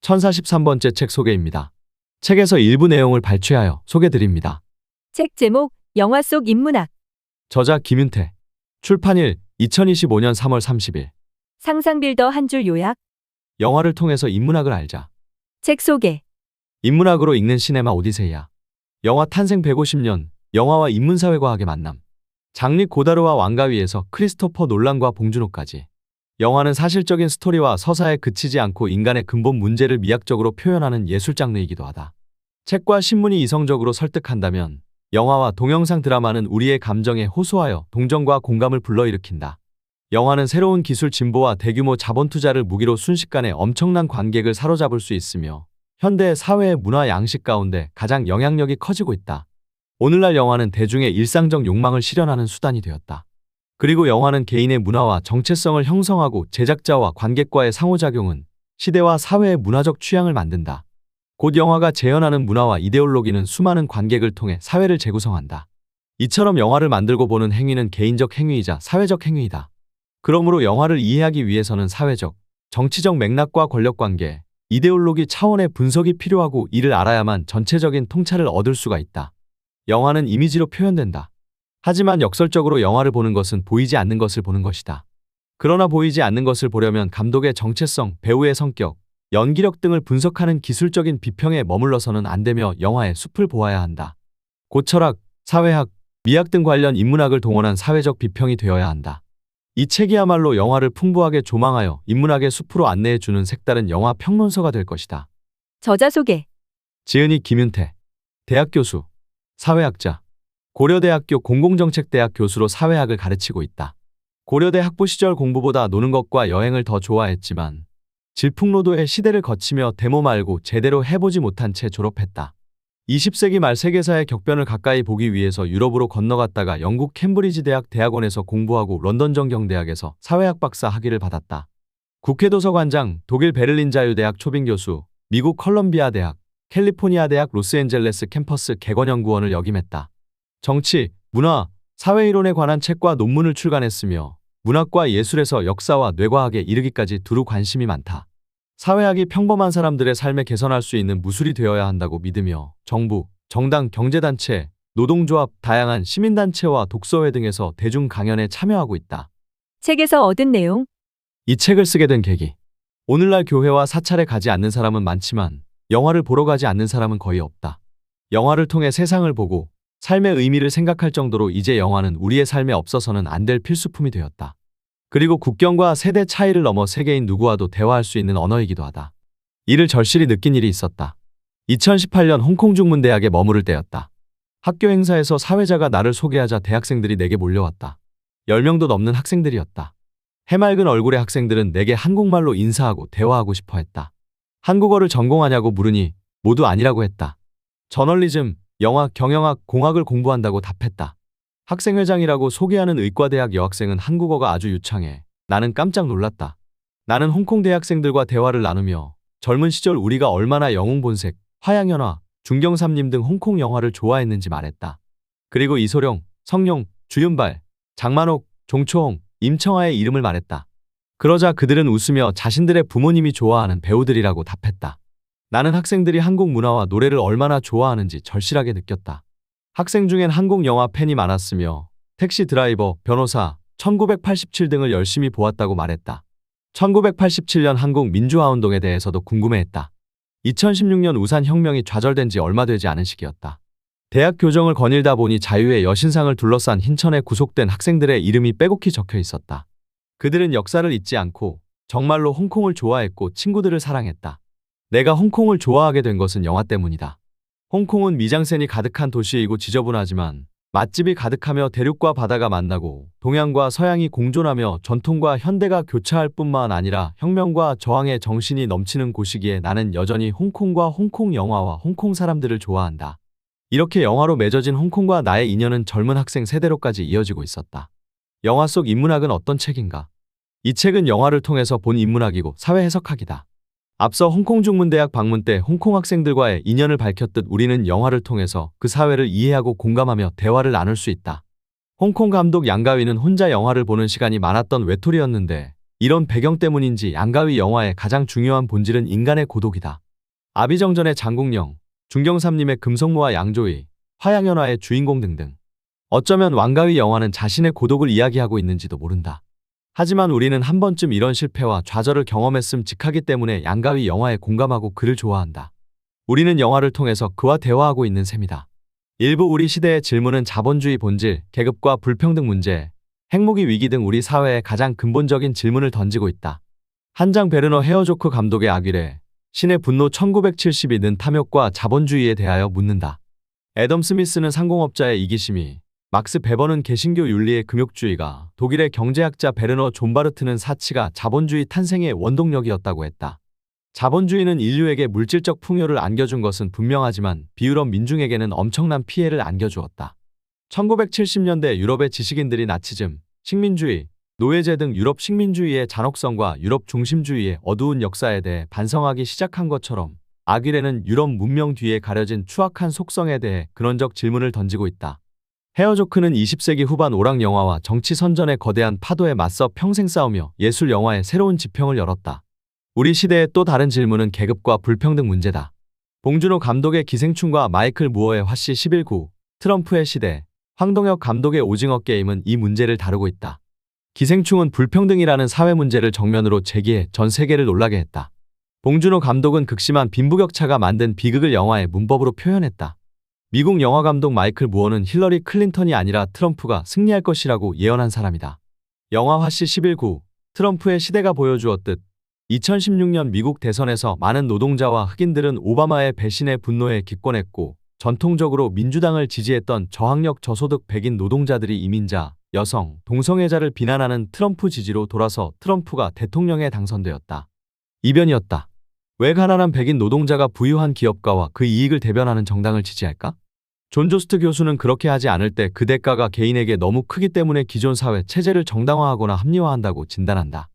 1043번째 책 소개입니다. 책에서 일부 내용을 발췌하여 소개드립니다. 책 제목, 영화 속 인문학. 저자 김윤태. 출판일 2025년 3월 30일. 상상 빌더 한 줄 요약. 영화를 통해서 인문학을 알자. 책 소개. 인문학으로 읽는 시네마 오디세이야. 영화 탄생 150년, 영화와 인문사회과학의 만남. 장리 고다르와 왕가위에서 크리스토퍼 놀란과 봉준호까지. 영화는 사실적인 스토리와 서사에 그치지 않고 인간의 근본 문제를 미학적으로 표현하는 예술 장르이기도 하다. 책과 신문이 이성적으로 설득한다면 영화와 동영상 드라마는 우리의 감정에 호소하여 동정과 공감을 불러일으킨다. 영화는 새로운 기술 진보와 대규모 자본 투자를 무기로 순식간에 엄청난 관객을 사로잡을 수 있으며 현대 사회의 문화 양식 가운데 가장 영향력이 커지고 있다. 오늘날 영화는 대중의 일상적 욕망을 실현하는 수단이 되었다. 그리고 영화는 개인의 문화와 정체성을 형성하고 제작자와 관객과의 상호작용은 시대와 사회의 문화적 취향을 만든다. 곧 영화가 재현하는 문화와 이데올로기는 수많은 관객을 통해 사회를 재구성한다. 이처럼 영화를 만들고 보는 행위는 개인적 행위이자 사회적 행위이다. 그러므로 영화를 이해하기 위해서는 사회적, 정치적 맥락과 권력관계, 이데올로기 차원의 분석이 필요하고 이를 알아야만 전체적인 통찰을 얻을 수가 있다. 영화는 이미지로 표현된다. 하지만 역설적으로 영화를 보는 것은 보이지 않는 것을 보는 것이다. 그러나 보이지 않는 것을 보려면 감독의 정체성, 배우의 성격, 연기력 등을 분석하는 기술적인 비평에 머물러서는 안 되며 영화의 숲을 보아야 한다. 곧 철학, 사회학, 미학 등 관련 인문학을 동원한 사회적 비평이 되어야 한다. 이 책이야말로 영화를 풍부하게 조망하여 인문학의 숲으로 안내해주는 색다른 영화 평론서가 될 것이다. 저자 소개. 지은이 김윤태. 대학 교수, 사회학자. 고려대학교 공공정책대학 교수로 사회학을 가르치고 있다. 고려대 학부 시절 공부보다 노는 것과 여행을 더 좋아했지만 질풍노도의 시대를 거치며 데모 말고 제대로 해보지 못한 채 졸업했다. 20세기 말 세계사의 격변을 가까이 보기 위해서 유럽으로 건너갔다가 영국 캠브리지 대학 대학원에서 공부하고 런던 정경대학에서 사회학 박사 학위를 받았다. 국회 도서관장, 독일 베를린 자유대학 초빙 교수, 미국 컬럼비아 대학, 캘리포니아 대학 로스앤젤레스 캠퍼스 객원연구원을 역임했다. 정치, 문화, 사회이론에 관한 책과 논문을 출간했으며 문학과 예술에서 역사와 뇌과학에 이르기까지 두루 관심이 많다. 사회학이 평범한 사람들의 삶에 개선할 수 있는 무술이 되어야 한다고 믿으며 정부, 정당, 경제단체, 노동조합, 다양한 시민단체와 독서회 등에서 대중 강연에 참여하고 있다. 책에서 얻은 내용. 이 책을 쓰게 된 계기. 오늘날 교회와 사찰에 가지 않는 사람은 많지만 영화를 보러 가지 않는 사람은 거의 없다. 영화를 통해 세상을 보고 삶의 의미를 생각할 정도로 이제 영화는 우리의 삶에 없어서는 안 될 필수품이 되었다. 그리고 국경과 세대 차이를 넘어 세계인 누구와도 대화할 수 있는 언어이기도 하다. 이를 절실히 느낀 일이 있었다. 2018년 홍콩 중문대학에 머무를 때였다. 학교 행사에서 사회자가 나를 소개하자 대학생들이 내게 몰려왔다. 10명도 넘는 학생들이었다. 해맑은 얼굴의 학생들은 내게 한국말로 인사하고 대화하고 싶어 했다. 한국어를 전공하냐고 물으니 모두 아니라고 했다. 저널리즘, 영화, 경영학, 공학을 공부한다고 답했다. 학생회장이라고 소개하는 의과대학 여학생은 한국어가 아주 유창해. 나는 깜짝 놀랐다. 나는 홍콩 대학생들과 대화를 나누며 젊은 시절 우리가 얼마나 영웅본색, 화양연화, 중경삼림 등 홍콩 영화를 좋아했는지 말했다. 그리고 이소룡, 성룡, 주윤발, 장만옥, 종초홍, 임청아의 이름을 말했다. 그러자 그들은 웃으며 자신들의 부모님이 좋아하는 배우들이라고 답했다. 나는 학생들이 한국 문화와 노래를 얼마나 좋아하는지 절실하게 느꼈다. 학생 중엔 한국 영화 팬이 많았으며 택시 드라이버, 변호사, 1987 등을 열심히 보았다고 말했다. 1987년 한국 민주화운동에 대해서도 궁금해했다. 2016년 우산혁명이 좌절된 지 얼마 되지 않은 시기였다. 대학 교정을 거닐다 보니 자유의 여신상을 둘러싼 흰천에 구속된 학생들의 이름이 빼곡히 적혀 있었다. 그들은 역사를 잊지 않고 정말로 홍콩을 좋아했고 친구들을 사랑했다. 내가 홍콩을 좋아하게 된 것은 영화 때문이다. 홍콩은 미장센이 가득한 도시이고 지저분하지만 맛집이 가득하며 대륙과 바다가 만나고 동양과 서양이 공존하며 전통과 현대가 교차할 뿐만 아니라 혁명과 저항의 정신이 넘치는 곳이기에 나는 여전히 홍콩과 홍콩 영화와 홍콩 사람들을 좋아한다. 이렇게 영화로 맺어진 홍콩과 나의 인연은 젊은 학생 세대로까지 이어지고 있었다. 영화 속 인문학은 어떤 책인가? 이 책은 영화를 통해서 본 인문학이고 사회 해석학이다. 앞서 홍콩 중문대학 방문 때 홍콩 학생들과의 인연을 밝혔듯 우리는 영화를 통해서 그 사회를 이해하고 공감하며 대화를 나눌 수 있다. 홍콩 감독 양가위는 혼자 영화를 보는 시간이 많았던 외톨이였는데 이런 배경 때문인지 양가위 영화의 가장 중요한 본질은 인간의 고독이다. 아비정전의 장국영, 중경삼림의 금성무와 양조위, 화양연화의 주인공 등등. 어쩌면 왕가위 영화는 자신의 고독을 이야기하고 있는지도 모른다. 하지만 우리는 한 번쯤 이런 실패와 좌절을 경험했음직하기 때문에 양가위 영화에 공감하고 그를 좋아한다. 우리는 영화를 통해서 그와 대화하고 있는 셈이다. 일부 우리 시대의 질문은 자본주의 본질, 계급과 불평등 문제, 핵무기 위기 등 우리 사회의 가장 근본적인 질문을 던지고 있다. 한장 베르너 헤어조크 감독의 아귀레, 신의 분노 1972는 탐욕과 자본주의에 대하여 묻는다. 애덤 스미스는 상공업자의 이기심이, 막스 베버는 개신교 윤리의 금욕주의가, 독일의 경제학자 베르너 존바르트는 사치가 자본주의 탄생의 원동력이었다고 했다. 자본주의는 인류에게 물질적 풍요를 안겨준 것은 분명하지만 비유럽 민중에게는 엄청난 피해를 안겨주었다. 1970년대 유럽의 지식인들이 나치즘, 식민주의, 노예제 등 유럽 식민주의의 잔혹성과 유럽 중심주의의 어두운 역사에 대해 반성하기 시작한 것처럼 아귀레는 유럽 문명 뒤에 가려진 추악한 속성에 대해 근원적 질문을 던지고 있다. 헤어조크는 20세기 후반 오락 영화와 정치 선전의 거대한 파도에 맞서 평생 싸우며 예술 영화의 새로운 지평을 열었다. 우리 시대의 또 다른 질문은 계급과 불평등 문제다. 봉준호 감독의 기생충과 마이클 무어의 화씨 11구, 트럼프의 시대, 황동혁 감독의 오징어 게임은 이 문제를 다루고 있다. 기생충은 불평등이라는 사회 문제를 정면으로 제기해 전 세계를 놀라게 했다. 봉준호 감독은 극심한 빈부격차가 만든 비극을 영화의 문법으로 표현했다. 미국 영화감독 마이클 무어는 힐러리 클린턴이 아니라 트럼프가 승리할 것이라고 예언한 사람이다. 영화 화씨 11구, 트럼프의 시대가 보여주었듯 2016년 미국 대선에서 많은 노동자와 흑인들은 오바마의 배신에 분노해 기권했고 전통적으로 민주당을 지지했던 저학력 저소득 백인 노동자들이 이민자, 여성, 동성애자를 비난하는 트럼프 지지로 돌아서 트럼프가 대통령에 당선되었다. 이변이었다. 왜 가난한 백인 노동자가 부유한 기업가와 그 이익을 대변하는 정당을 지지할까? 존 조스트 교수는 그렇게 하지 않을 때 그 대가가 개인에게 너무 크기 때문에 기존 사회 체제를 정당화하거나 합리화한다고 진단한다.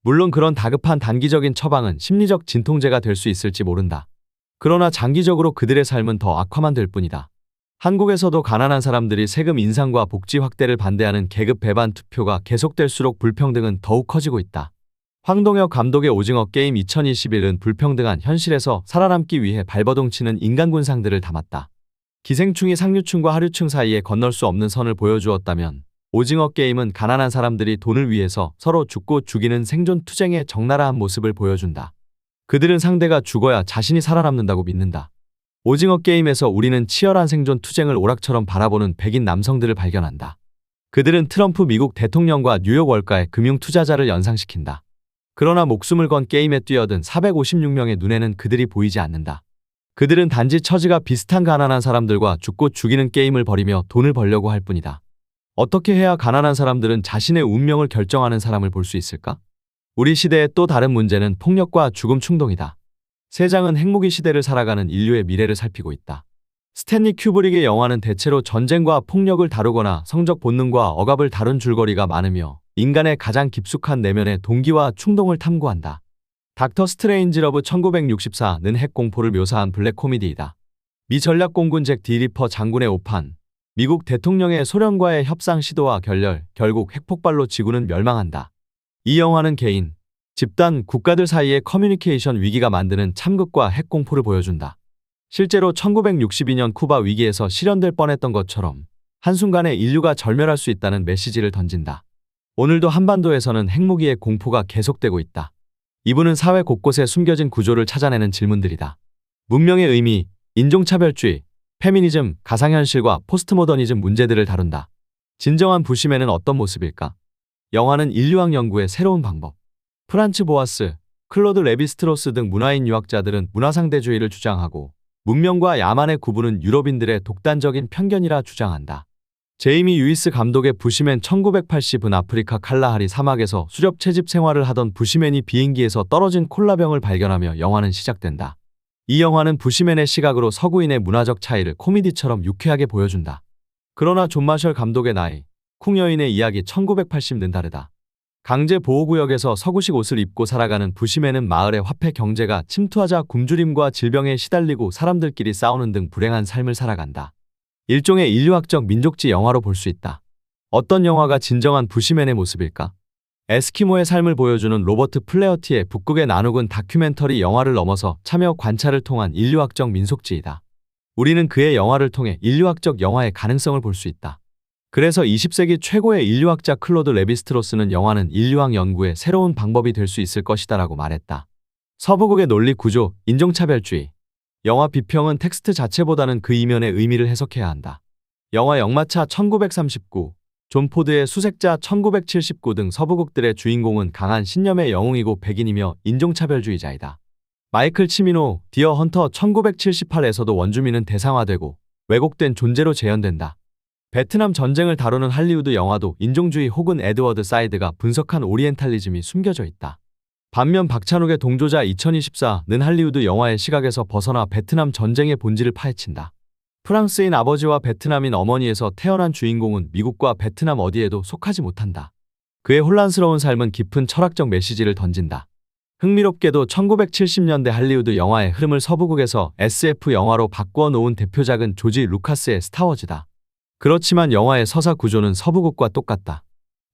물론 그런 다급한 단기적인 처방은 심리적 진통제가 될 수 있을지 모른다. 그러나 장기적으로 그들의 삶은 더 악화만 될 뿐이다. 한국에서도 가난한 사람들이 세금 인상과 복지 확대를 반대하는 계급 배반 투표가 계속될수록 불평등은 더욱 커지고 있다. 황동혁 감독의 오징어 게임 2021은 불평등한 현실에서 살아남기 위해 발버둥치는 인간군상들을 담았다. 기생충이 상류층과 하류층 사이에 건널 수 없는 선을 보여주었다면 오징어 게임은 가난한 사람들이 돈을 위해서 서로 죽고 죽이는 생존 투쟁의 적나라한 모습을 보여준다. 그들은 상대가 죽어야 자신이 살아남는다고 믿는다. 오징어 게임에서 우리는 치열한 생존 투쟁을 오락처럼 바라보는 백인 남성들을 발견한다. 그들은 트럼프 미국 대통령과 뉴욕 월가의 금융 투자자를 연상시킨다. 그러나 목숨을 건 게임에 뛰어든 456명의 눈에는 그들이 보이지 않는다. 그들은 단지 처지가 비슷한 가난한 사람들과 죽고 죽이는 게임을 벌이며 돈을 벌려고 할 뿐이다. 어떻게 해야 가난한 사람들은 자신의 운명을 결정하는 사람을 볼 수 있을까? 우리 시대의 또 다른 문제는 폭력과 죽음 충동이다. 세 장은 핵무기 시대를 살아가는 인류의 미래를 살피고 있다. 스탠리 큐브릭의 영화는 대체로 전쟁과 폭력을 다루거나 성적 본능과 억압을 다룬 줄거리가 많으며 인간의 가장 깊숙한 내면의 동기와 충동을 탐구한다. 닥터 스트레인지 러브 1964는 핵 공포를 묘사한 블랙 코미디이다. 미 전략공군 잭 디 리퍼 장군의 오판, 미국 대통령의 소련과의 협상 시도와 결국 핵폭발로 지구는 멸망한다. 이 영화는 개인, 집단, 국가들 사이의 커뮤니케이션 위기가 만드는 참극과 핵 공포를 보여준다. 실제로 1962년 쿠바 위기에서 실현될 뻔했던 것처럼 한순간에 인류가 절멸할 수 있다는 메시지를 던진다. 오늘도 한반도에서는 핵무기의 공포가 계속되고 있다. 이분은 사회 곳곳에 숨겨진 구조를 찾아내는 질문들이다. 문명의 의미, 인종차별주의, 페미니즘, 가상현실과 포스트모더니즘 문제들을 다룬다. 진정한 부심에는 어떤 모습일까? 영화는 인류학 연구의 새로운 방법. 프란츠 보아스, 클로드 레비스트로스 등 문화인 유학자들은 문화상대주의를 주장하고 문명과 야만의 구분은 유럽인들의 독단적인 편견이라 주장한다. 제이미 유이스 감독의 부시맨 1980은 아프리카 칼라하리 사막에서 수렵 채집 생활을 하던 부시맨이 비행기에서 떨어진 콜라병을 발견하며 영화는 시작된다. 이 영화는 부시맨의 시각으로 서구인의 문화적 차이를 코미디처럼 유쾌하게 보여준다. 그러나 존 마셜 감독의 나이, 쿵 여인의 이야기 1980는 다르다. 강제 보호구역에서 서구식 옷을 입고 살아가는 부시맨은 마을의 화폐 경제가 침투하자 굶주림과 질병에 시달리고 사람들끼리 싸우는 등 불행한 삶을 살아간다. 일종의 인류학적 민족지 영화로 볼 수 있다. 어떤 영화가 진정한 부시맨의 모습일까? 에스키모의 삶을 보여주는 로버트 플레어티의 북극의 나누군 다큐멘터리 영화를 넘어서 참여 관찰을 통한 인류학적 민속지이다. 우리는 그의 영화를 통해 인류학적 영화의 가능성을 볼 수 있다. 그래서 20세기 최고의 인류학자 클로드 레비스트로스는 영화는 인류학 연구의 새로운 방법이 될 수 있을 것이다라고 말했다. 서부극의 논리 구조, 인종차별주의. 영화 비평은 텍스트 자체보다는 그 이면의 의미를 해석해야 한다. 영화 역마차 1939, 존 포드의 수색자 1979 등 서부극들의 주인공은 강한 신념의 영웅이고 백인이며 인종차별주의자이다. 마이클 치미노, 디어 헌터 1978에서도 원주민은 대상화되고 왜곡된 존재로 재현된다. 베트남 전쟁을 다루는 할리우드 영화도 인종주의 혹은 에드워드 사이드가 분석한 오리엔탈리즘이 숨겨져 있다. 반면 박찬욱의 동조자 2024는 할리우드 영화의 시각에서 벗어나 베트남 전쟁의 본질을 파헤친다. 프랑스인 아버지와 베트남인 어머니에서 태어난 주인공은 미국과 베트남 어디에도 속하지 못한다. 그의 혼란스러운 삶은 깊은 철학적 메시지를 던진다. 흥미롭게도 1970년대 할리우드 영화의 흐름을 서부극에서 SF 영화로 바꾸어 놓은 대표작은 조지 루카스의 스타워즈다. 그렇지만 영화의 서사 구조는 서부극과 똑같다.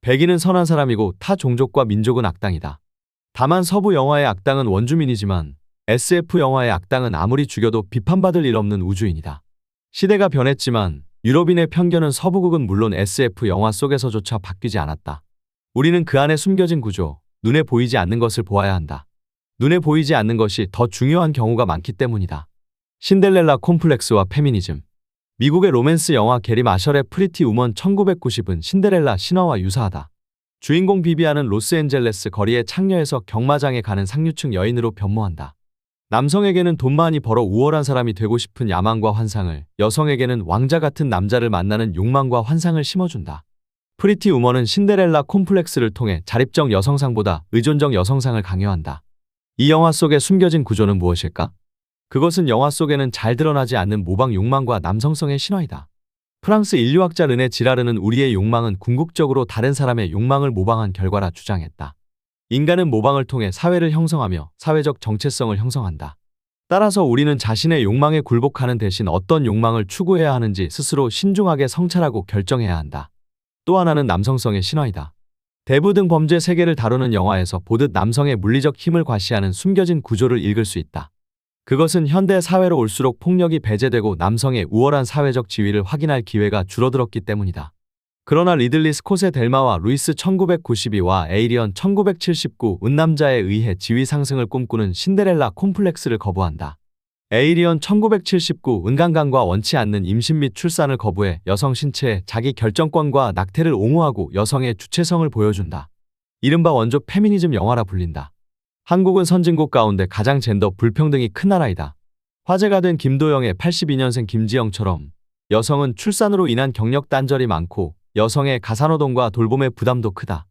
백인은 선한 사람이고 타 종족과 민족은 악당이다. 다만 서부 영화의 악당은 원주민이지만 SF 영화의 악당은 아무리 죽여도 비판받을 일 없는 우주인이다. 시대가 변했지만 유럽인의 편견은 서부극은 물론 SF 영화 속에서조차 바뀌지 않았다. 우리는 그 안에 숨겨진 구조, 눈에 보이지 않는 것을 보아야 한다. 눈에 보이지 않는 것이 더 중요한 경우가 많기 때문이다. 신데렐라 콤플렉스와 페미니즘. 미국의 로맨스 영화 게리 마셜의 프리티 우먼 1990은 신데렐라 신화와 유사하다. 주인공 비비안은 로스앤젤레스 거리의 창녀에서 경마장에 가는 상류층 여인으로 변모한다. 남성에게는 돈 많이 벌어 우월한 사람이 되고 싶은 야망과 환상을, 여성에게는 왕자 같은 남자를 만나는 욕망과 환상을 심어준다. 프리티 우먼은 신데렐라 콤플렉스를 통해 자립적 여성상보다 의존적 여성상을 강요한다. 이 영화 속에 숨겨진 구조는 무엇일까? 그것은 영화 속에는 잘 드러나지 않는 모방 욕망과 남성성의 신화이다. 프랑스 인류학자 르네 지라르는 우리의 욕망은 궁극적으로 다른 사람의 욕망을 모방한 결과라 주장했다. 인간은 모방을 통해 사회를 형성하며 사회적 정체성을 형성한다. 따라서 우리는 자신의 욕망에 굴복하는 대신 어떤 욕망을 추구해야 하는지 스스로 신중하게 성찰하고 결정해야 한다. 또 하나는 남성성의 신화이다. 대부 등 범죄 세계를 다루는 영화에서 보듯 남성의 물리적 힘을 과시하는 숨겨진 구조를 읽을 수 있다. 그것은 현대 사회로 올수록 폭력이 배제되고 남성의 우월한 사회적 지위를 확인할 기회가 줄어들었기 때문이다. 그러나 리들리 스콧의 델마와 루이스 1992와 에이리언 1979은 남자에 의해 지위 상승을 꿈꾸는 신데렐라 콤플렉스를 거부한다. 에이리언 1979은 강간과 원치 않는 임신 및 출산을 거부해 여성 신체의 자기 결정권과 낙태를 옹호하고 여성의 주체성을 보여준다. 이른바 원조 페미니즘 영화라 불린다. 한국은 선진국 가운데 가장 젠더 불평등이 큰 나라이다. 화제가 된 김도영의 82년생 김지영처럼 여성은 출산으로 인한 경력 단절이 많고 여성의 가사노동과 돌봄의 부담도 크다.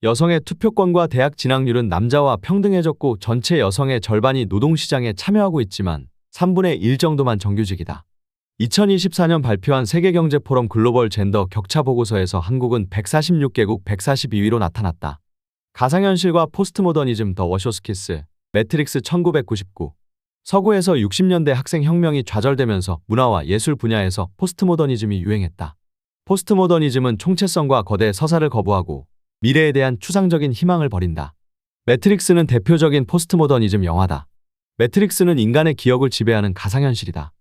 여성의 투표권과 대학 진학률은 남자와 평등해졌고 전체 여성의 절반이 노동시장에 참여하고 있지만 3분의 1 정도만 정규직이다. 2024년 발표한 세계경제포럼 글로벌 젠더 격차 보고서에서 한국은 146개국 142위로 나타났다. 가상현실과 포스트모더니즘 더 워쇼스키스, 매트릭스 1999. 서구에서 60년대 학생혁명이 좌절되면서 문화와 예술 분야에서 포스트모더니즘이 유행했다. 포스트모더니즘은 총체성과 거대 서사를 거부하고 미래에 대한 추상적인 희망을 버린다. 매트릭스는 대표적인 포스트모더니즘 영화다. 매트릭스는 인간의 기억을 지배하는 가상현실이다.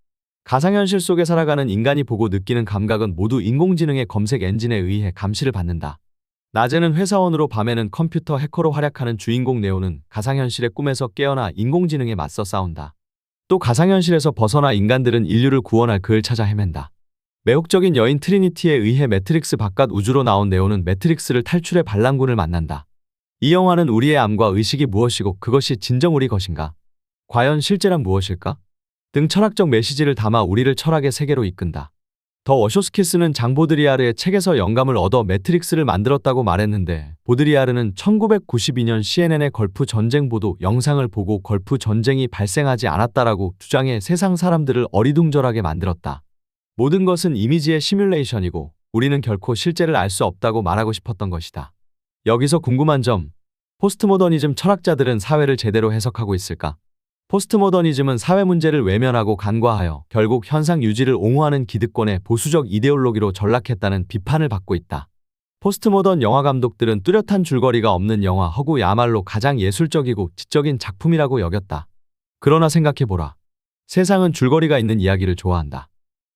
가상현실 속에 살아가는 인간이 보고 느끼는 감각은 모두 인공지능의 검색 엔진에 의해 감시를 받는다. 낮에는 회사원으로 밤에는 컴퓨터 해커로 활약하는 주인공 네오는 가상현실의 꿈에서 깨어나 인공지능에 맞서 싸운다. 또 가상현실에서 벗어나 인간들은 인류를 구원할 그을 찾아 헤맨다. 매혹적인 여인 트리니티에 의해 매트릭스 바깥 우주로 나온 네오는 매트릭스를 탈출해 반란군을 만난다. 이 영화는 우리의 암과 의식이 무엇이고 그것이 진정 우리 것인가? 과연 실제란 무엇일까? 등 철학적 메시지를 담아 우리를 철학의 세계로 이끈다. 더 워쇼스키스는 장 보드리아르의 책에서 영감을 얻어 매트릭스를 만들었다고 말했는데 보드리아르는 1992년 CNN의 걸프 전쟁 보도 영상을 보고 걸프 전쟁이 발생하지 않았다라고 주장해 세상 사람들을 어리둥절하게 만들었다. 모든 것은 이미지의 시뮬레이션이고 우리는 결코 실제를 알 수 없다고 말하고 싶었던 것이다. 여기서 궁금한 점, 포스트모더니즘 철학자들은 사회를 제대로 해석하고 있을까? 포스트모더니즘은 사회 문제를 외면하고 간과하여 결국 현상 유지를 옹호하는 기득권의 보수적 이데올로기로 전락했다는 비판을 받고 있다. 포스트모던 영화 감독들은 뚜렷한 줄거리가 없는 영화 허구야말로 가장 예술적이고 지적인 작품이라고 여겼다. 그러나 생각해보라. 세상은 줄거리가 있는 이야기를 좋아한다.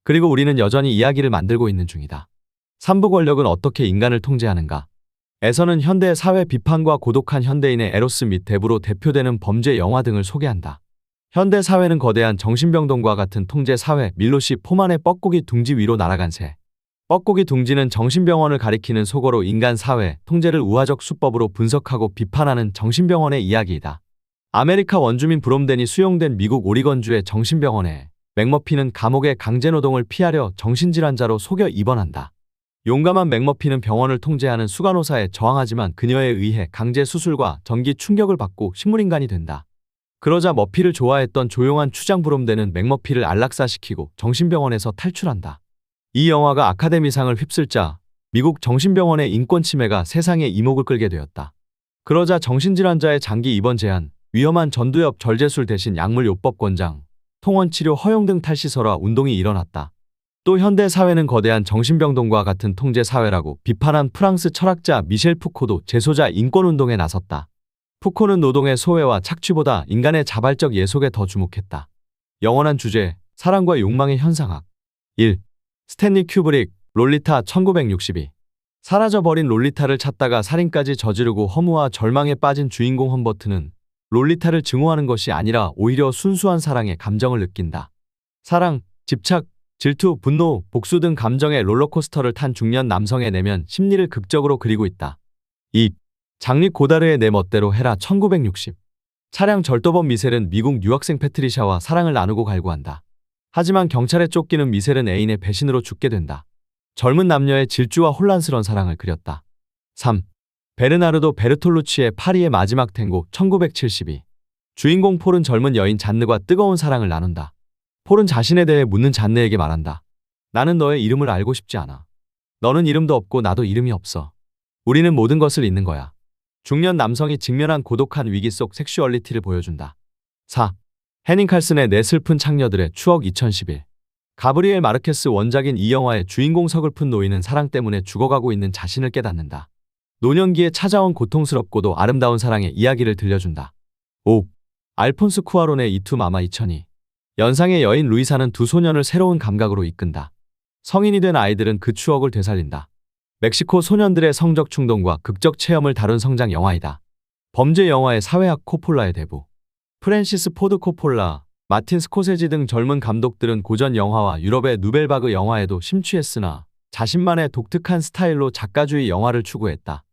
그리고 우리는 여전히 이야기를 만들고 있는 중이다. 삼부 권력은 어떻게 인간을 통제하는가? 에서는 현대의 사회 비판과 고독한 현대인의 에로스 및 데브로 대표되는 범죄 영화 등을 소개한다. 현대 사회는 거대한 정신병동과 같은 통제 사회. 밀로시 포만의 뻐꾸기 둥지 위로 날아간 새. 뻐꾸기 둥지는 정신병원을 가리키는 속어로 인간 사회 통제를 우화적 수법으로 분석하고 비판하는 정신병원의 이야기이다. 아메리카 원주민 브롬덴이 수용된 미국 오리건주의 정신병원에 맥머피는 감옥의 강제노동을 피하려 정신질환자로 속여 입원한다. 용감한 맥머피는 병원을 통제하는 수간호사에 저항하지만 그녀에 의해 강제 수술과 전기 충격을 받고 식물인간이 된다. 그러자 머피를 좋아했던 조용한 추장 브롬덴은 맥머피를 안락사시키고 정신병원에서 탈출한다. 이 영화가 아카데미상을 휩쓸자 미국 정신병원의 인권 침해가 세상의 이목을 끌게 되었다. 그러자 정신질환자의 장기 입원 제한, 위험한 전두엽 절제술 대신 약물 요법 권장, 통원치료 허용 등 탈시설화 운동이 일어났다. 또 현대 사회는 거대한 정신병동과 같은 통제 사회라고 비판한 프랑스 철학자 미셸 푸코도 재소자 인권운동에 나섰다. 푸코는 노동의 소외와 착취보다 인간의 자발적 예속에 더 주목했다. 영원한 주제, 사랑과 욕망의 현상학. 1. 스탠리 큐브릭, 롤리타 1962. 사라져버린 롤리타를 찾다가 살인까지 저지르고 허무와 절망에 빠진 주인공 험버트는 롤리타를 증오하는 것이 아니라 오히려 순수한 사랑의 감정을 느낀다. 사랑, 집착, 질투, 분노, 복수 등 감정의 롤러코스터를 탄 중년 남성의 내면 심리를 극적으로 그리고 있다. 2. 장리 고다르의 내 멋대로 해라 1960. 차량 절도범 미셀은 미국 유학생 패트리샤와 사랑을 나누고 갈구한다. 하지만 경찰에 쫓기는 미셀은 애인의 배신으로 죽게 된다. 젊은 남녀의 질주와 혼란스러운 사랑을 그렸다. 3. 베르나르도 베르톨루치의 파리의 마지막 탱고 1972. 주인공 폴은 젊은 여인 잔느와 뜨거운 사랑을 나눈다. 폴은 자신에 대해 묻는 잔느에게 말한다. 나는 너의 이름을 알고 싶지 않아. 너는 이름도 없고 나도 이름이 없어. 우리는 모든 것을 잊는 거야. 중년 남성이 직면한 고독한 위기 속 섹슈얼리티를 보여준다. 4. 해닝 칼슨의 내 슬픈 창녀들의 추억 2011. 가브리엘 마르케스 원작인 이 영화의 주인공 서글픈 노인은 사랑 때문에 죽어가고 있는 자신을 깨닫는다. 노년기에 찾아온 고통스럽고도 아름다운 사랑의 이야기를 들려준다. 5. 알폰스 쿠아론의 이투 마마 2002. 연상의 여인 루이사는 두 소년을 새로운 감각으로 이끈다. 성인이 된 아이들은 그 추억을 되살린다. 멕시코 소년들의 성적 충동과 극적 체험을 다룬 성장 영화이다. 범죄 영화의 사회학 코폴라의 대부. 프랜시스 포드 코폴라, 마틴 스코세지 등 젊은 감독들은 고전 영화와 유럽의 누벨바그 영화에도 심취했으나 자신만의 독특한 스타일로 작가주의 영화를 추구했다.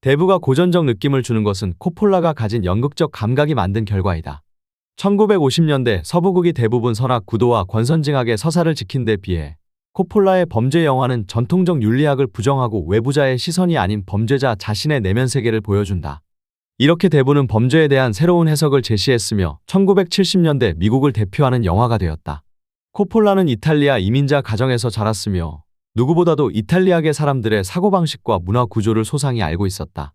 대부가 고전적 느낌을 주는 것은 코폴라가 가진 연극적 감각이 만든 결과이다. 1950년대 서부극이 대부분 선악 구도와 권선징악의 서사를 지킨 데 비해 코폴라의 범죄 영화는 전통적 윤리학을 부정하고 외부자의 시선이 아닌 범죄자 자신의 내면 세계를 보여준다. 이렇게 대부는 범죄에 대한 새로운 해석을 제시했으며 1970년대 미국을 대표하는 영화가 되었다. 코폴라는 이탈리아 이민자 가정에서 자랐으며 누구보다도 이탈리아계 사람들의 사고방식과 문화 구조를 소상히 알고 있었다.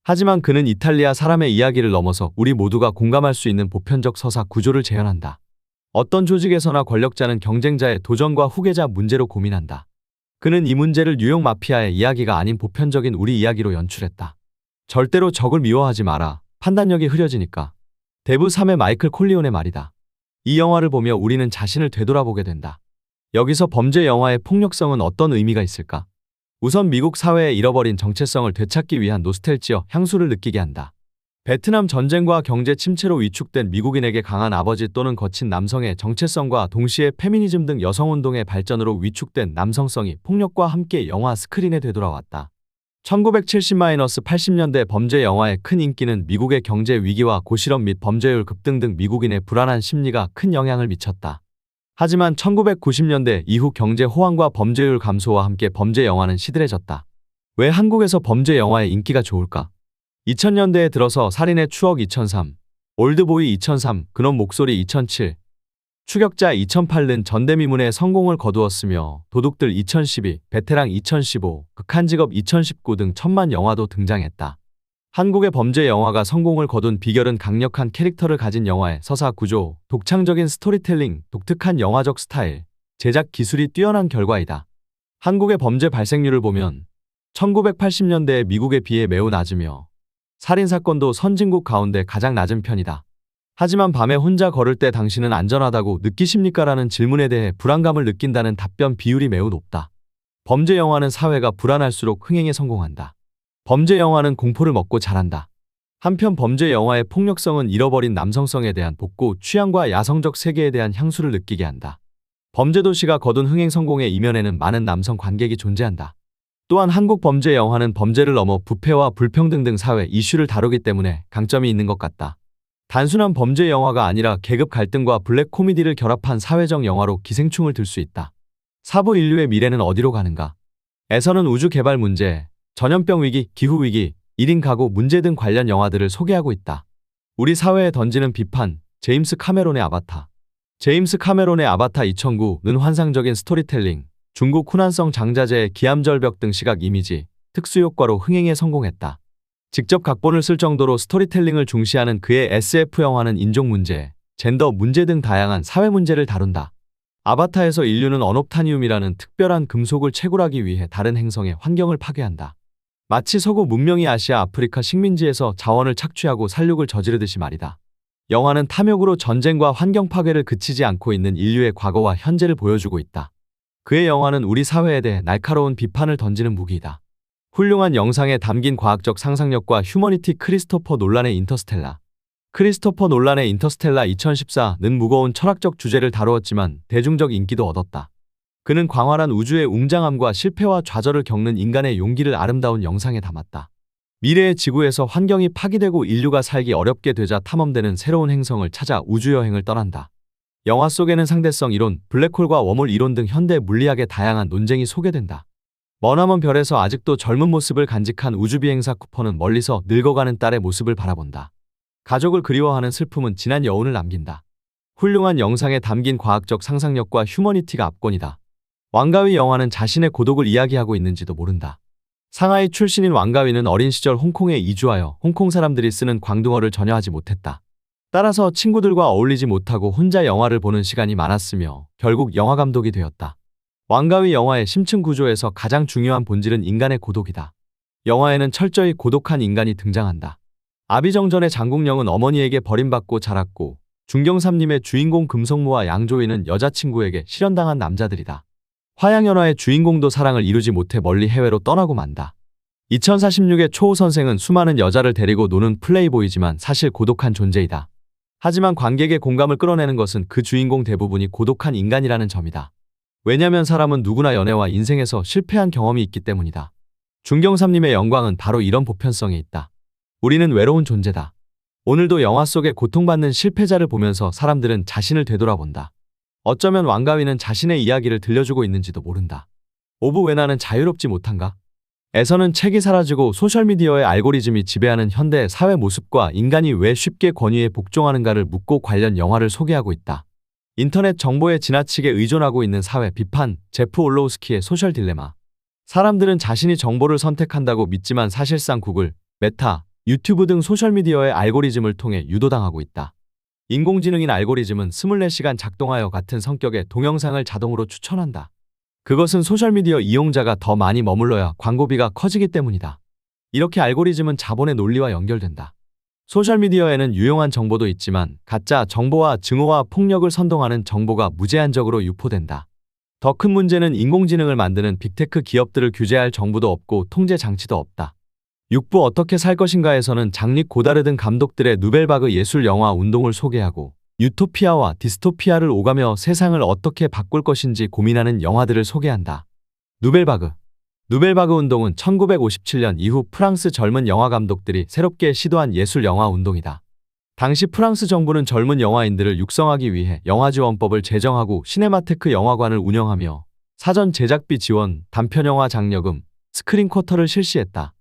하지만 그는 이탈리아 사람의 이야기를 넘어서 우리 모두가 공감할 수 있는 보편적 서사 구조를 재현한다. 어떤 조직에서나 권력자는 경쟁자의 도전과 후계자 문제로 고민한다. 그는 이 문제를 뉴욕 마피아의 이야기가 아닌 보편적인 우리 이야기로 연출했다. 절대로 적을 미워하지 마라. 판단력이 흐려지니까. 대부 3의 마이클 콜리온의 말이다. 이 영화를 보며 우리는 자신을 되돌아보게 된다. 여기서 범죄 영화의 폭력성은 어떤 의미가 있을까? 우선 미국 사회의 잃어버린 정체성을 되찾기 위한 노스텔지어 향수를 느끼게 한다. 베트남 전쟁과 경제 침체로 위축된 미국인에게 강한 아버지 또는 거친 남성의 정체성과 동시에 페미니즘 등 여성운동의 발전으로 위축된 남성성이 폭력과 함께 영화 스크린에 되돌아왔다. 1970-80년대 범죄 영화의 큰 인기는 미국의 경제 위기와 고실업 및 범죄율 급등 등 미국인의 불안한 심리가 큰 영향을 미쳤다. 하지만 1990년대 이후 경제 호황과 범죄율 감소와 함께 범죄 영화는 시들해졌다. 왜 한국에서 범죄 영화의 인기가 좋을까? 2000년대에 들어서 살인의 추억 2003, 올드보이 2003, 그놈 목소리 2007, 추격자 2008는 전대미문의 성공을 거두었으며 도둑들 2012, 베테랑 2015, 극한직업 2019 등 천만 영화도 등장했다. 한국의 범죄 영화가 성공을 거둔 비결은 강력한 캐릭터를 가진 영화의 서사 구조, 독창적인 스토리텔링, 독특한 영화적 스타일, 제작 기술이 뛰어난 결과이다. 한국의 범죄 발생률을 보면 1980년대의 미국에 비해 매우 낮으며 살인사건도 선진국 가운데 가장 낮은 편이다. 하지만 밤에 혼자 걸을 때 당신은 안전하다고 느끼십니까? 라는 질문에 대해 불안감을 느낀다는 답변 비율이 매우 높다. 범죄 영화는 사회가 불안할수록 흥행에 성공한다. 범죄 영화는 공포를 먹고 자란다. 한편 범죄 영화의 폭력성은 잃어버린 남성성에 대한 복구, 취향과 야성적 세계에 대한 향수를 느끼게 한다. 범죄 도시가 거둔 흥행 성공의 이면에는 많은 남성 관객이 존재한다. 또한 한국 범죄 영화는 범죄를 넘어 부패와 불평등 등 사회 이슈를 다루기 때문에 강점이 있는 것 같다. 단순한 범죄 영화가 아니라 계급 갈등과 블랙 코미디를 결합한 사회적 영화로 기생충을 들 수 있다. 사부 인류의 미래는 어디로 가는가? 에서는 우주 개발 문제, 전염병 위기, 기후 위기, 1인 가구 문제 등 관련 영화들을 소개하고 있다. 우리 사회에 던지는 비판, 제임스 카메론의 아바타. 제임스 카메론의 아바타 2009는 환상적인 스토리텔링, 중국 후난성 장자재의 기암절벽 등 시각 이미지, 특수효과로 흥행에 성공했다. 직접 각본을 쓸 정도로 스토리텔링을 중시하는 그의 SF 영화는 인종 문제, 젠더 문제 등 다양한 사회 문제를 다룬다. 아바타에서 인류는 언옵타니움이라는 특별한 금속을 채굴하기 위해 다른 행성의 환경을 파괴한다. 마치 서구 문명이 아시아, 아프리카 식민지에서 자원을 착취하고 살육을 저지르듯이 말이다. 영화는 탐욕으로 전쟁과 환경 파괴를 그치지 않고 있는 인류의 과거와 현재를 보여주고 있다. 그의 영화는 우리 사회에 대해 날카로운 비판을 던지는 무기이다. 훌륭한 영상에 담긴 과학적 상상력과 휴머니티. 크리스토퍼 놀란의 인터스텔라. 크리스토퍼 놀란의 인터스텔라 2014는 무거운 철학적 주제를 다루었지만 대중적 인기도 얻었다. 그는 광활한 우주의 웅장함과 실패와 좌절을 겪는 인간의 용기를 아름다운 영상에 담았다. 미래의 지구에서 환경이 파괴되고 인류가 살기 어렵게 되자 탐험되는 새로운 행성을 찾아 우주여행을 떠난다. 영화 속에는 상대성 이론, 블랙홀과 웜홀 이론 등 현대 물리학의 다양한 논쟁이 소개된다. 머나먼 별에서 아직도 젊은 모습을 간직한 우주비행사 쿠퍼는 멀리서 늙어가는 딸의 모습을 바라본다. 가족을 그리워하는 슬픔은 지난 여운을 남긴다. 훌륭한 영상에 담긴 과학적 상상력과 휴머니티가 압권이다. 왕가위 영화는 자신의 고독을 이야기하고 있는지도 모른다. 상하이 출신인 왕가위는 어린 시절 홍콩에 이주하여 홍콩 사람들이 쓰는 광둥어를 전혀 하지 못했다. 따라서 친구들과 어울리지 못하고 혼자 영화를 보는 시간이 많았으며 결국 영화감독이 되었다. 왕가위 영화의 심층 구조에서 가장 중요한 본질은 인간의 고독이다. 영화에는 철저히 고독한 인간이 등장한다. 아비정전의 장국영은 어머니에게 버림받고 자랐고 중경삼님의 주인공 금성무와 양조위는 여자친구에게 실현당한 남자들이다. 화양연화의 주인공도 사랑을 이루지 못해 멀리 해외로 떠나고 만다. 2046의 초호 선생은 수많은 여자를 데리고 노는 플레이보이지만 사실 고독한 존재이다. 하지만 관객의 공감을 끌어내는 것은 그 주인공 대부분이 고독한 인간이라는 점이다. 왜냐면 사람은 누구나 연애와 인생에서 실패한 경험이 있기 때문이다. 중경삼님의 영광은 바로 이런 보편성에 있다. 우리는 외로운 존재다. 오늘도 영화 속에 고통받는 실패자를 보면서 사람들은 자신을 되돌아본다. 어쩌면 왕가위는 자신의 이야기를 들려주고 있는지도 모른다. 오브 왜 나는 자유롭지 못한가? 에서는 책이 사라지고 소셜미디어의 알고리즘이 지배하는 현대 사회 모습과 인간이 왜 쉽게 권위에 복종하는가를 묻고 관련 영화를 소개하고 있다. 인터넷 정보에 지나치게 의존하고 있는 사회 비판, 제프 올로우스키의 소셜 딜레마. 사람들은 자신이 정보를 선택한다고 믿지만 사실상 구글, 메타, 유튜브 등 소셜미디어의 알고리즘을 통해 유도당하고 있다. 인공지능인 알고리즘은 24시간 작동하여 같은 성격의 동영상을 자동으로 추천한다. 그것은 소셜미디어 이용자가 더 많이 머물러야 광고비가 커지기 때문이다. 이렇게 알고리즘은 자본의 논리와 연결된다. 소셜미디어에는 유용한 정보도 있지만 가짜 정보와 증오와 폭력을 선동하는 정보가 무제한적으로 유포된다. 더 큰 문제는 인공지능을 만드는 빅테크 기업들을 규제할 정부도 없고 통제 장치도 없다. 6부 어떻게 살 것인가에서는 장릭 고다르 등 감독들의 누벨바그 예술 영화 운동을 소개하고 유토피아와 디스토피아를 오가며 세상을 어떻게 바꿀 것인지 고민하는 영화들을 소개한다. 누벨바그 운동은 1957년 이후 프랑스 젊은 영화 감독들이 새롭게 시도한 예술 영화 운동이다. 당시 프랑스 정부는 젊은 영화인들을 육성하기 위해 영화지원법을 제정하고 시네마테크 영화관을 운영하며 사전 제작비 지원, 단편영화 장려금, 스크린 쿼터를 실시했다.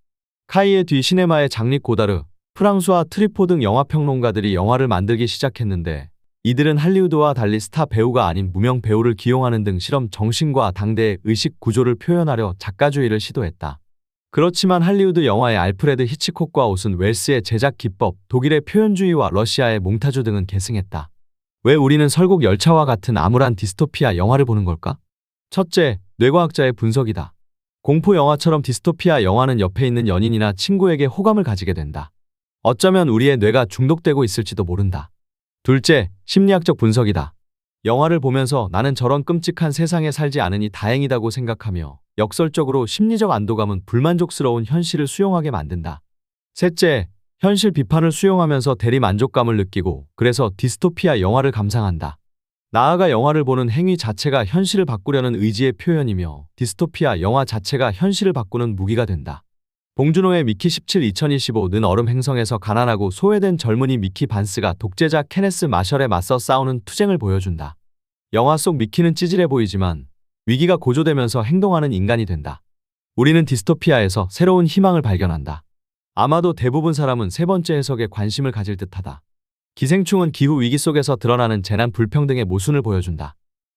카이에 뒤 시네마의 장릭 고다르, 프랑수와 트리포 등 영화평론가들이 영화를 만들기 시작했는데 이들은 할리우드와 달리 스타 배우가 아닌 무명 배우를 기용하는 등 실험 정신과 당대의 의식 구조를 표현하려 작가주의를 시도했다. 그렇지만 할리우드 영화의 알프레드 히치콕과 오슨 웰스의 제작 기법, 독일의 표현주의와 러시아의 몽타주 등은 계승했다. 왜 우리는 설국 열차와 같은 암울한 디스토피아 영화를 보는 걸까? 첫째, 뇌과학자의 분석이다. 공포 영화처럼 디스토피아 영화는 옆에 있는 연인이나 친구에게 호감을 가지게 된다. 어쩌면 우리의 뇌가 중독되고 있을지도 모른다. 둘째, 심리학적 분석이다. 영화를 보면서 나는 저런 끔찍한 세상에 살지 않으니 다행이다고 생각하며 역설적으로 심리적 안도감은 불만족스러운 현실을 수용하게 만든다. 셋째, 현실 비판을 수용하면서 대리 만족감을 느끼고 그래서 디스토피아 영화를 감상한다. 나아가 영화를 보는 행위 자체가 현실을 바꾸려는 의지의 표현이며 디스토피아 영화 자체가 현실을 바꾸는 무기가 된다. 봉준호의 미키 17 2025는 얼음 행성에서 가난하고 소외된 젊은이 미키 반스가 독재자 케네스 마셜에 맞서 싸우는 투쟁을 보여준다. 영화 속 미키는 찌질해 보이지만 위기가 고조되면서 행동하는 인간이 된다. 우리는 디스토피아에서 새로운 희망을 발견한다. 아마도 대부분 사람은 세 번째 해석에 관심을 가질 듯하다. 기생충은 기후 위기 속에서 드러나는 재난 불평등의 모순을 보여준다.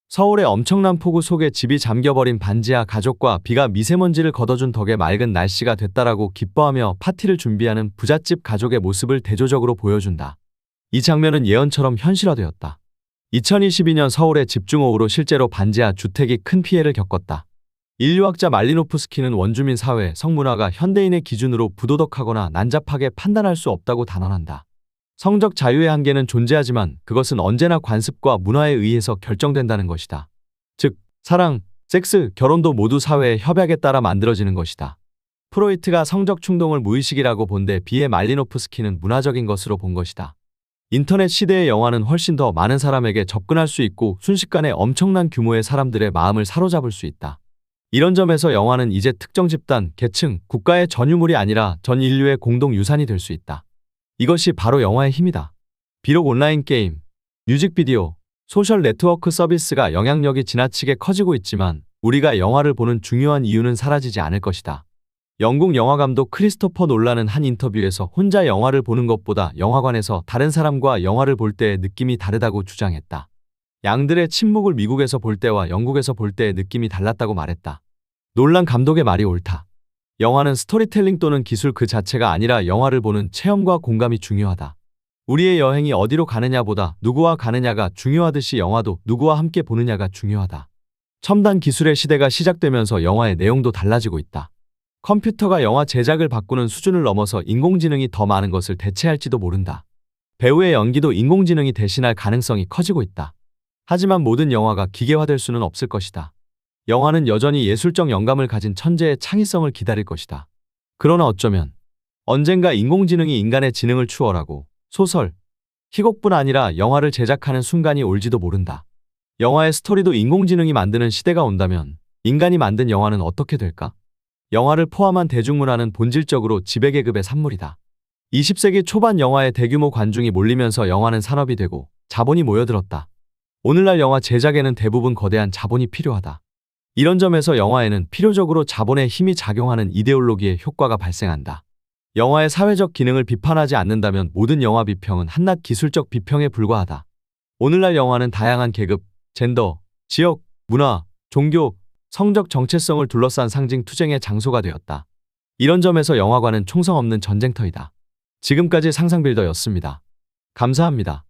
서울의 엄청난 폭우 속에 집이 잠겨버린 반지하 가족과 비가 미세먼지를 걷어준 덕에 맑은 날씨가 됐다라고 기뻐하며 파티를 준비하는 부잣집 가족의 모습을 대조적으로 보여준다. 이 장면은 예언처럼 현실화되었다. 2022년 서울의 집중호우로 실제로 반지하 주택이 큰 피해를 겪었다. 인류학자 말리노프스키는 원주민 사회, 성문화가 현대인의 기준으로 부도덕하거나 난잡하게 판단할 수 없다고 단언한다. 성적 자유의 한계는 존재하지만 그것은 언제나 관습과 문화에 의해서 결정된다는 것이다. 즉, 사랑, 섹스, 결혼도 모두 사회의 협약에 따라 만들어지는 것이다. 프로이트가 성적 충동을 무의식이라고 본 데 비해 말리노프스키는 문화적인 것으로 본 것이다. 인터넷 시대의 영화는 훨씬 더 많은 사람에게 접근할 수 있고 순식간에 엄청난 규모의 사람들의 마음을 사로잡을 수 있다. 이런 점에서 영화는 이제 특정 집단, 계층, 국가의 전유물이 아니라 전 인류의 공동 유산이 될 수 있다. 이것이 바로 영화의 힘이다. 비록 온라인 게임, 뮤직비디오, 소셜 네트워크 서비스가 영향력이 지나치게 커지고 있지만 우리가 영화를 보는 중요한 이유는 사라지지 않을 것이다. 영국 영화감독 크리스토퍼 놀란은 한 인터뷰에서 혼자 영화를 보는 것보다 영화관에서 다른 사람과 영화를 볼 때의 느낌이 다르다고 주장했다. 양들의 침묵을 미국에서 볼 때와 영국에서 볼 때의 느낌이 달랐다고 말했다. 놀란 감독의 말이 옳다. 영화는 스토리텔링 또는 기술 그 자체가 아니라 영화를 보는 체험과 공감이 중요하다. 우리의 여행이 어디로 가느냐보다 누구와 가느냐가 중요하듯이 영화도 누구와 함께 보느냐가 중요하다. 첨단 기술의 시대가 시작되면서 영화의 내용도 달라지고 있다. 컴퓨터가 영화 제작을 바꾸는 수준을 넘어서 인공지능이 더 많은 것을 대체할지도 모른다. 배우의 연기도 인공지능이 대신할 가능성이 커지고 있다. 하지만 모든 영화가 기계화될 수는 없을 것이다. 영화는 여전히 예술적 영감을 가진 천재의 창의성을 기다릴 것이다. 그러나 어쩌면 언젠가 인공지능이 인간의 지능을 추월하고 소설, 희곡뿐 아니라 영화를 제작하는 순간이 올지도 모른다. 영화의 스토리도 인공지능이 만드는 시대가 온다면 인간이 만든 영화는 어떻게 될까? 영화를 포함한 대중문화는 본질적으로 지배계급의 산물이다. 20세기 초반 영화에 대규모 관중이 몰리면서 영화는 산업이 되고 자본이 모여들었다. 오늘날 영화 제작에는 대부분 거대한 자본이 필요하다. 이런 점에서 영화에는 필요적으로 자본의 힘이 작용하는 이데올로기의 효과가 발생한다. 영화의 사회적 기능을 비판하지 않는다면 모든 영화 비평은 한낱 기술적 비평에 불과하다. 오늘날 영화는 다양한 계급, 젠더, 지역, 문화, 종교, 성적 정체성을 둘러싼 상징 투쟁의 장소가 되었다. 이런 점에서 영화관은 총성 없는 전쟁터이다. 지금까지 상상빌더였습니다. 감사합니다.